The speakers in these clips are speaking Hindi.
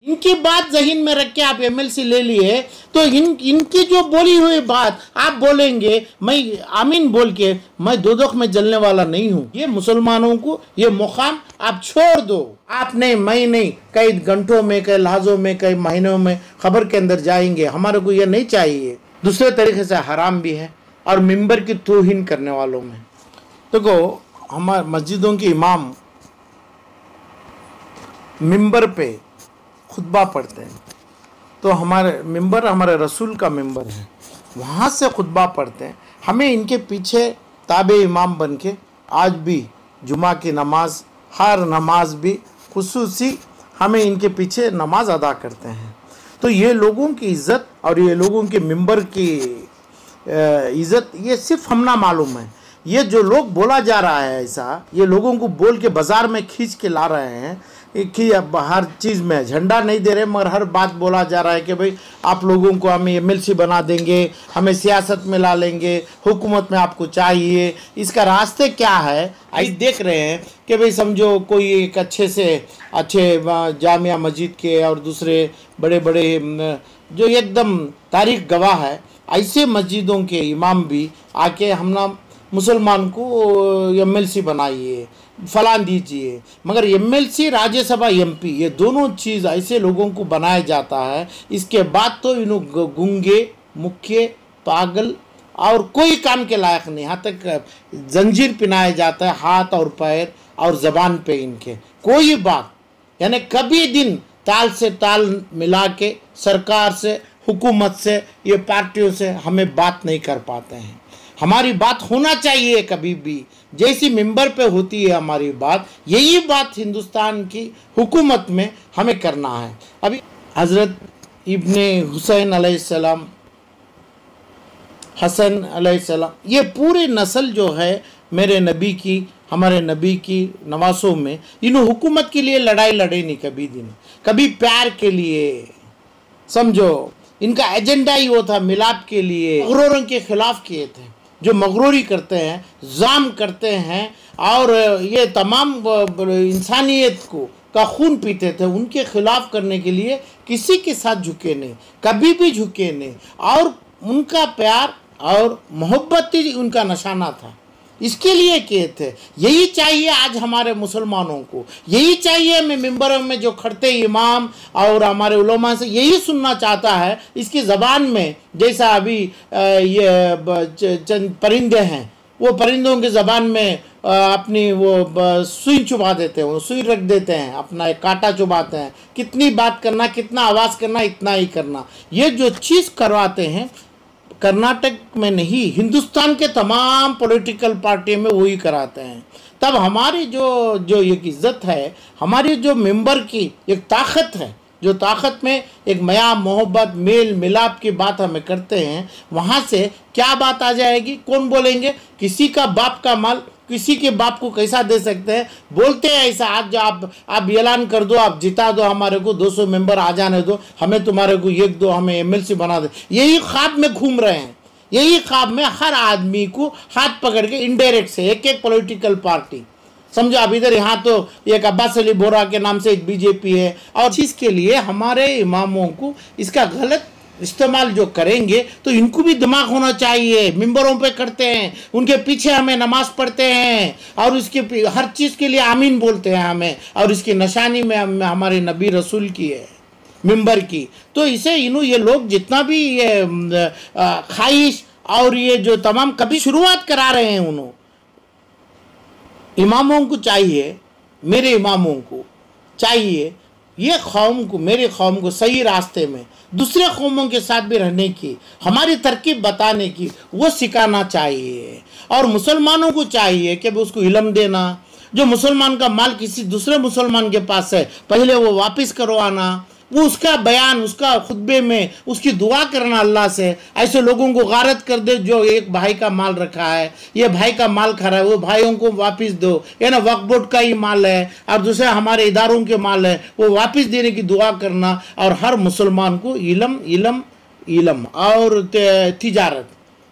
इनकी बात जहन में रख के आप एमएलसी ले लिए तो इनकी जो बोली हुई बात आप बोलेंगे, मैं आमीन बोल के मैं दोजख में जलने वाला नहीं हूँ। ये मुसलमानों को ये मुकाम आप छोड़ दो। आप नहीं, मैं नहीं, कई घंटों में, कई लहजों में, कई महीनों में खबर के अंदर जाएंगे। हमारे को ये नहीं चाहिए। दूसरे तरीके से हराम भी है और मिंबर की तौहीन करने वालों में। देखो, हमारे मस्जिदों के इमाम मिंबर पे खुतबा पढ़ते हैं तो हमारे मिंबर हमारे रसूल का मिंबर है, वहाँ से खुतबा पढ़ते हैं। हमें इनके पीछे ताबे इमाम बन के आज भी जुमा की नमाज, हर नमाज भी खुसूसी हमें इनके पीछे नमाज अदा करते हैं। तो ये लोगों की इज़्ज़त और ये लोगों के मिंबर की इज़्ज़त ये सिर्फ हम ना मालूम है। ये जो लोग बोला जा रहा है ऐसा, ये लोगों को बोल के बाज़ार में खींच के ला रहे हैं कि अब हर चीज़ में झंडा नहीं दे रहे, मगर हर बात बोला जा रहा है कि भाई आप लोगों को हम एमएलसी बना देंगे, हमें सियासत में ला लेंगे, हुकूमत में आपको चाहिए। इसका रास्ते क्या है? आज देख रहे हैं कि भाई समझो कोई एक अच्छे जामिया मस्जिद के और दूसरे बड़े बड़े जो एकदम तारीख गवाह है, ऐसे मस्जिदों के इमाम भी आके हम ना मुसलमान को एमएलसी बनाइए, फलान दीजिए। मगर एमएलसी, राज्यसभा, एमपी, ये दोनों चीज़ ऐसे लोगों को बनाया जाता है। इसके बाद तो इन्हों गूंगे, मुख्य, पागल और कोई काम के लायक नहीं। यहाँ तक जंजीर पिनाया जाता है हाथ और पैर और ज़बान पे इनके। कोई बात यानी कभी दिन ताल से ताल मिला के सरकार से, हुकूमत से, ये पार्टियों से हमें बात नहीं कर पाते हैं। हमारी बात होना चाहिए कभी भी जैसी मिंबर पे होती है हमारी बात, यही बात हिंदुस्तान की हुकूमत में हमें करना है। अभी हज़रत इब्ने हुसैन अलैहिस्सलाम, हसन अलैहिस्सलाम, ये पूरी नस्ल जो है मेरे नबी की, हमारे नबी की नवासों में, इन्होंने हुकूमत के लिए लड़ाई लड़े नहीं कभी दिन, कभी प्यार के लिए। समझो इनका एजेंडा ही वो था मिलाप के लिए, मगरूरों के खिलाफ किए थे। जो मगरूरी करते हैं, जाम करते हैं और ये तमाम इंसानियत को का खून पीते थे, उनके खिलाफ करने के लिए किसी के साथ झुके नहीं, कभी भी झुके नहीं। और उनका प्यार और मोहब्बत ही उनका निशाना था, इसके लिए किए थे। यही चाहिए आज हमारे मुसलमानों को, यही चाहिए। मैं मिंबरों में जो खड़ते इमाम और हमारे उलमा से यही सुनना चाहता है। इसकी ज़बान में जैसा अभी ये चंद परिंदे हैं, वो परिंदों की ज़बान में अपनी वो सुई चुबा देते हैं, वो सुई रख देते हैं, अपना एक कांटा चुबाते हैं। कितनी बात करना, कितना आवाज़ करना, इतना ही करना। ये जो चीज़ करवाते हैं कर्नाटक में नहीं, हिंदुस्तान के तमाम पॉलिटिकल पार्टी में वही कराते हैं। तब हमारी जो एक इज़्ज़त है, हमारी जो मेंबर की एक ताकत है, जो ताकत में एक मया मोहब्बत मेल मिलाप की बात हमें करते हैं, वहाँ से क्या बात आ जाएगी? कौन बोलेंगे? किसी का बाप का माल किसी के बाप को कैसा दे सकते हैं? बोलते हैं ऐसा। आज जो आप ऐलान कर दो, आप जिता दो, हमारे को 200 मेंबर आ जाने दो, हमें तुम्हारे को एक दो, हमें एमएलसी बना दे। यही ख्वाब में घूम रहे हैं, यही ख्वाब में हर आदमी को हाथ पकड़ के इनडायरेक्ट से एक एक पॉलिटिकल पार्टी। समझो अब इधर यहाँ तो एक अब्बास अली बोरा के नाम से एक बीजेपी है, और चीज़ के लिए हमारे इमामों को इसका गलत इस्तेमाल जो करेंगे तो इनको भी दिमाग होना चाहिए। मिंबरों पे करते हैं, उनके पीछे हमें नमाज पढ़ते हैं और उसके हर चीज़ के लिए आमीन बोलते हैं हमें, और इसकी निशानी में हमारे नबी रसूल की है मिंबर की। तो इसे ये लोग जितना भी ये ख्वाहिश और ये जो तमाम कभी शुरुआत करा रहे हैं, उन्होंने इमामों को चाहिए, मेरे इमामों को चाहिए ये कौम को, मेरे कौम को सही रास्ते में दूसरे कौमों के साथ भी रहने की, हमारी तरकीब बताने की, वो सिखाना चाहिए। और मुसलमानों को चाहिए कि उसको इल्म देना। जो मुसलमान का माल किसी दूसरे मुसलमान के पास है, पहले वो वापस करवाना, वो उसका बयान, उसका खुतबे में उसकी दुआ करना अल्लाह से। ऐसे लोगों को गारत कर दे जो एक भाई का माल रखा है, ये भाई का माल खा रहा है, वो भाइयों को वापस दो, ये ना वक्फ बोर्ड का ही माल है और दूसरे हमारे इदारों के माल है, वो वापस देने की दुआ करना। और हर मुसलमान को इल्म इल्म इल्म और तिजारत,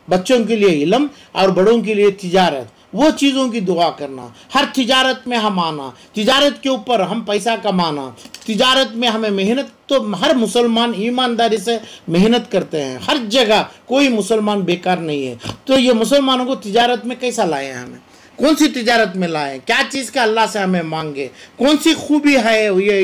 बच्चों के लिए इल्म और बड़ों के लिए तिजारत, वो चीज़ों की दुआ करना, हर तिजारत में हम आना, तिजारत के ऊपर हम पैसा कमाना, तिजारत में हमें मेहनत, तो हर मुसलमान ईमानदारी से मेहनत करते हैं, हर जगह कोई मुसलमान बेकार नहीं है। तो ये मुसलमानों को तिजारत में कैसा लाए हैं, हमें कौन सी तिजारत में लाएं, क्या चीज़ का अल्लाह से हमें मांगे, कौन सी खूबी है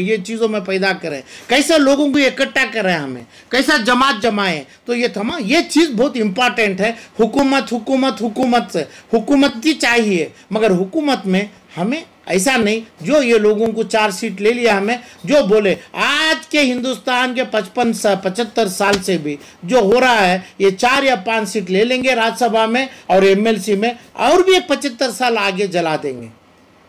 ये चीज़ों में पैदा करें, कैसे लोगों को इकट्ठा करें, हमें कैसा जमात जमाएं। तो ये चीज़ बहुत इंपॉर्टेंट है। हुकूमत से हुकूमती चाहिए, मगर हुकूमत में हमें ऐसा नहीं जो ये लोगों को 4 सीट ले लिया, हमें जो बोले आज के हिंदुस्तान के 75 साल से भी जो हो रहा है, ये 4 या 5 सीट ले लेंगे राज्यसभा में और MLC में, और भी 75 साल आगे जला देंगे।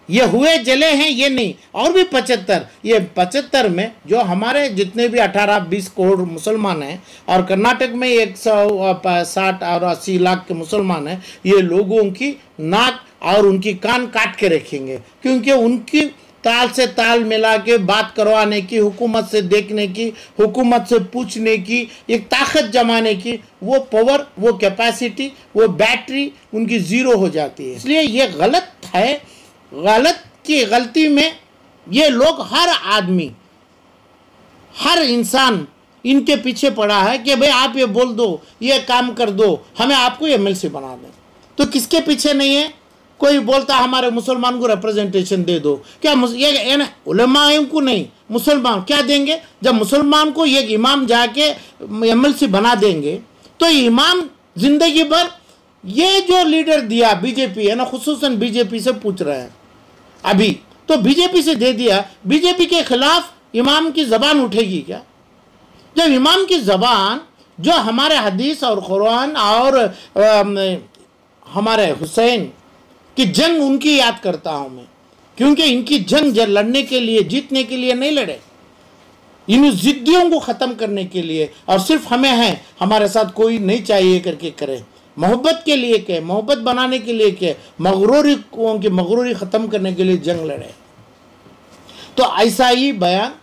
ये हुए जले हैं ये नहीं, और भी 75, ये 75 में जो हमारे जितने भी 18-20 करोड़ मुसलमान हैं, और कर्नाटक में 160 और 80 लाख के मुसलमान हैं, ये लोगों की नाक और उनकी कान काट के रखेंगे, क्योंकि उनकी ताल से ताल मिला के बात करवाने की, हुकूमत से देखने की, हुकूमत से पूछने की, एक ताकत जमाने की वो पावर, वो कैपेसिटी, वो बैटरी उनकी ज़ीरो हो जाती है। इसलिए ये गलत है। गलत की गलती में ये लोग, हर आदमी, हर इंसान इनके पीछे पड़ा है कि भाई आप ये बोल दो, ये काम कर दो, हमें आपको MLC बना दें। तो किसके पीछे नहीं है? कोई बोलता हमारे मुसलमान को रिप्रेजेंटेशन दे दो, क्या ये ना उलमाओं को नहीं, मुसलमान क्या देंगे? जब मुसलमान को एक इमाम जाके MLC बना देंगे तो इमाम जिंदगी भर ये जो लीडर दिया बीजेपी है ना, खुसूसन बीजेपी से पूछ रहे हैं अभी, तो बीजेपी से दे दिया, बीजेपी के खिलाफ इमाम की ज़बान उठेगी क्या? जब इमाम की ज़बान जो हमारे हदीस और कुरान और हमारे हुसैन की जंग उनकी याद करता हूँ मैं, क्योंकि इनकी जंग लड़ने के लिए, जीतने के लिए नहीं लड़े, इन जिद्दियों को ख़त्म करने के लिए, और सिर्फ हमें है, हमारे साथ कोई नहीं चाहिए करके करे, मोहब्बत के लिए के, मोहब्बत बनाने के लिए के, मगरूरी ख़त्म करने के लिए जंग लड़े। तो ऐसा ही बयान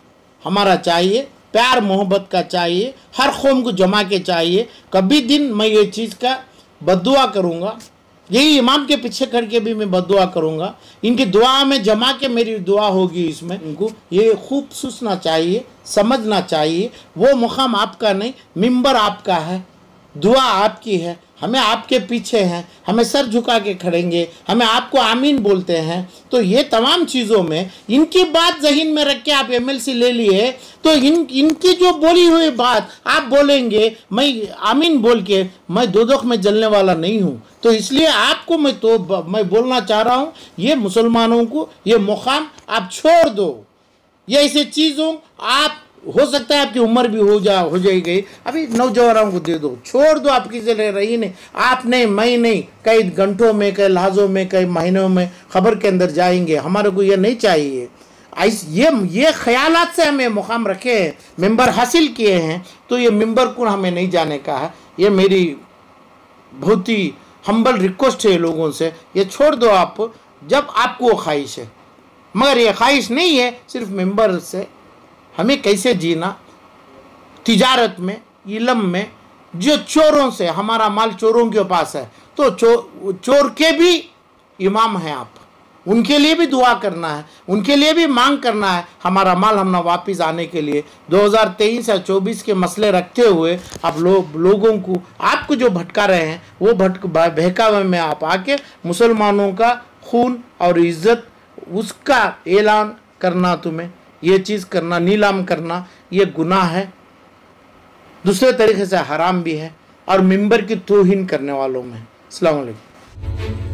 हमारा चाहिए, प्यार मोहब्बत का चाहिए, हर कौम को जमा के चाहिए। कभी दिन मैं ये चीज़ का बद्दुआ करूँगा, यही इमाम के पीछे करके भी मैं बद्दुआ करूँगा, इनकी दुआ में जमा के मेरी दुआ होगी। इसमें इनको ये खूब सोचना चाहिए, समझना चाहिए, वो मुकाम आपका नहीं, मिंबर आपका है, दुआ आपकी है, हमें आपके पीछे हैं, हमें सर झुका के खड़ेंगे, हमें आपको आमीन बोलते हैं। तो ये तमाम चीज़ों में इनकी बात जहन में रख के आप MLC ले लिए, तो इनकी जो बोली हुई बात आप बोलेंगे, मैं आमीन बोल के मैं दोज़ख में जलने वाला नहीं हूँ। तो इसलिए आपको मैं बोलना चाह रहा हूँ, ये मुसलमानों को ये मुकाम आप छोड़ दो। ये ऐसे चीज़ों आप, हो सकता है आपकी उम्र भी हो जाएगी, अभी नौजवानों को दे दो, छोड़ दो, आपकी जगह रही नहीं, आप नहीं, मैं नहीं, कई घंटों में, कई लहजों में, कई महीनों में खबर के अंदर जाएंगे। हमारे को ये नहीं चाहिए। ये ख्यालात से हमें मुकाम रखे हैं, मेंबर हासिल किए हैं, तो ये मेंबर को हमें नहीं जाने का है। ये मेरी बहुत ही हम्बल रिक्वेस्ट है लोगों से, ये छोड़ दो आप, जब आपको ख्वाहिश है, मगर ये ख्वाहिश नहीं है सिर्फ मेंबर से हमें कैसे जीना। तिजारत में, इल्म में, जो चोरों से, हमारा माल चोरों के पास है, तो चोर के भी इमाम हैं आप, उनके लिए भी दुआ करना है, उनके लिए भी मांग करना है, हमारा माल हमने वापस आने के लिए। 2023 या 24 के मसले रखते हुए आप लोगों को, आपको जो भटका रहे हैं, वो बहकावे में आप आके मुसलमानों का खून और इज्जत उसका ऐलान करना, तुम्हें ये चीज़ करना, नीलाम करना, ये गुनाह है, दूसरे तरीके से हराम भी है, और मिंबर की तौहीन करने वालों में। अस्सलाम वालेकुम।